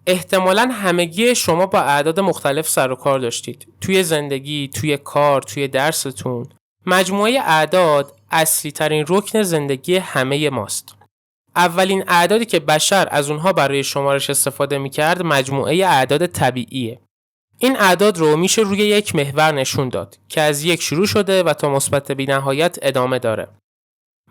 احتمالاً همگی شما با اعداد مختلف سر و کار داشتید. توی زندگی، توی کار، توی درستون. مجموعه اعداد اصلی ترین رکن زندگی همه ماست. اولین اعدادی که بشر از اونها برای شمارش استفاده می‌کرد مجموعه اعداد طبیعیه. این اعداد رو میشه روی یک محور نشون داد که از یک شروع شده و تا مثبت بی‌نهایت ادامه داره.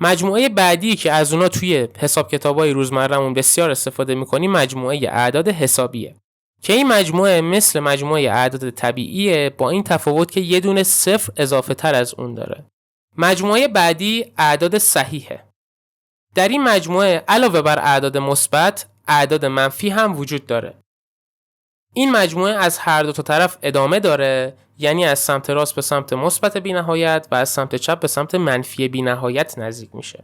مجموعه بعدی که از اونها توی حساب کتابای روزمره‌مون بسیار استفاده می‌کنیم مجموعه اعداد حسابیه که این مجموعه مثل مجموعه اعداد طبیعیه، با این تفاوت که یه دونه صفر اضافه تر از اون داره. مجموعه بعدی اعداد صحیحه. در این مجموعه علاوه بر اعداد مثبت، اعداد منفی هم وجود داره. این مجموعه از هر دو تا طرف ادامه داره، یعنی از سمت راست به سمت مثبت بی‌نهایت و از سمت چپ به سمت منفی بی‌نهایت نزدیک میشه.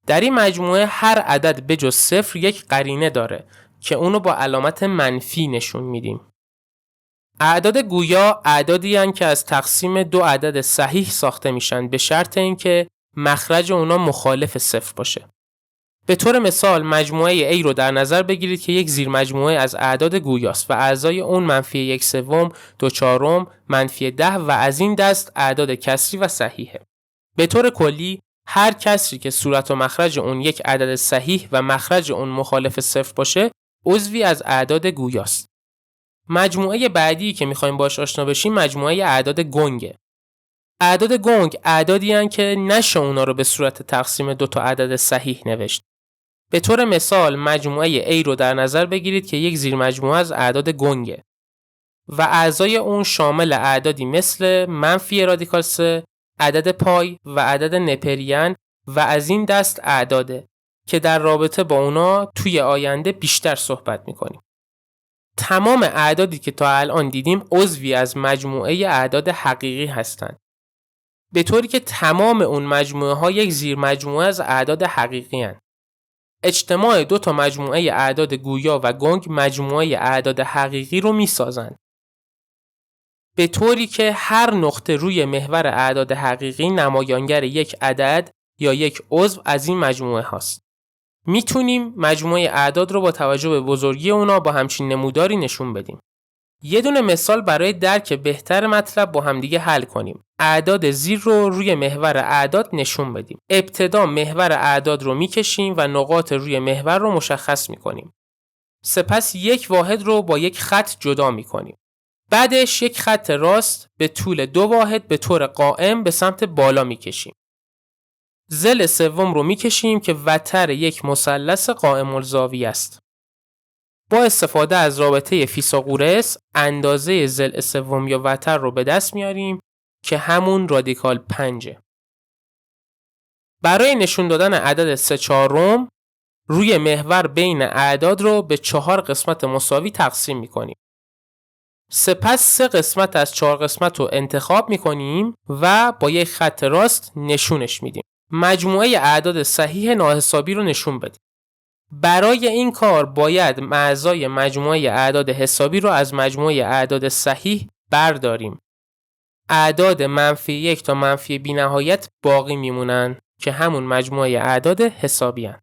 در این مجموعه هر عدد به جز صفر یک قرینه داره که اونو با علامت منفی نشون میدیم. اعداد گویا اعدادی هستند که از تقسیم دو عدد صحیح ساخته میشن به شرط اینکه مخرج اونا مخالف صفر باشه. به طور مثال مجموعه A رو در نظر بگیرید که یک زیر مجموعه از اعداد گویاست و اعضای اون منفی یک سوم، دو چهارم، منفی 10 و از این دست اعداد کسری و صحیحه. به طور کلی هر کسری که صورت و مخرج اون یک عدد صحیح و مخرج اون مخالف صفر باشه عضوی از اعداد گویاست. مجموعه بعدی که میخوایم باش آشنا بشیم مجموعه اعداد گنگه. اعداد گنگ اعدادی هستند که نشه اونا رو به صورت تقسیم دو تا عدد صحیح نوشت. به طور مثال مجموعه A رو در نظر بگیرید که یک زیر مجموعه از اعداد گنگه و اعضای اون شامل اعدادی مثل منفی رادیکال 3، عدد پای و عدد نپریان و از این دست اعداده که در رابطه با اونا توی آینده بیشتر صحبت میکنیم. تمام اعدادی که تا الان دیدیم عضوی از مجموعه اعداد حقیقی هستند، به طوری که تمام اون مجموعه ها یک زیر مجموعه از اعداد حقیقی هستند. اجتماع دو تا مجموعه اعداد گویا و گنگ مجموعه اعداد حقیقی رو میسازند، به طوری که هر نقطه روی محور اعداد حقیقی نمایانگر یک عدد یا یک عضو از این مجموعه هاست. میتونیم مجموعه اعداد رو با توجه به بزرگی اونا با همچین نموداری نشون بدیم. یه دونه مثال برای درک بهتر مطلب با همدیگه حل کنیم. اعداد زیر رو روی محور اعداد نشون بدیم. ابتدا محور اعداد رو میکشیم و نقاط روی محور رو مشخص میکنیم. سپس یک واحد رو با یک خط جدا میکنیم. بعدش یک خط راست به طول دو واحد به طور قائم به سمت بالا میکشیم. ضلع سوم رو میکشیم که وتر یک مثلث قائم الزاویه است. با استفاده از رابطه فیثاغورس اندازه ضلع سوم یا وتر رو به دست میاریم که همون رادیکال 5. برای نشون دادن عدد 3/4 روی محور بین اعداد رو به 4 قسمت مساوی تقسیم میکنیم. سپس 3 قسمت از 4 قسمت رو انتخاب میکنیم و با یک خط راست نشونش میدیم. مجموعه اعداد صحیح ناحسابی رو نشون بدیم. برای این کار باید اعضای مجموعه اعداد حسابی رو از مجموعه اعداد صحیح برداریم. اعداد منفی 1 تا منفی بی‌نهایت باقی میمونن که همون مجموعه اعداد حسابی هن.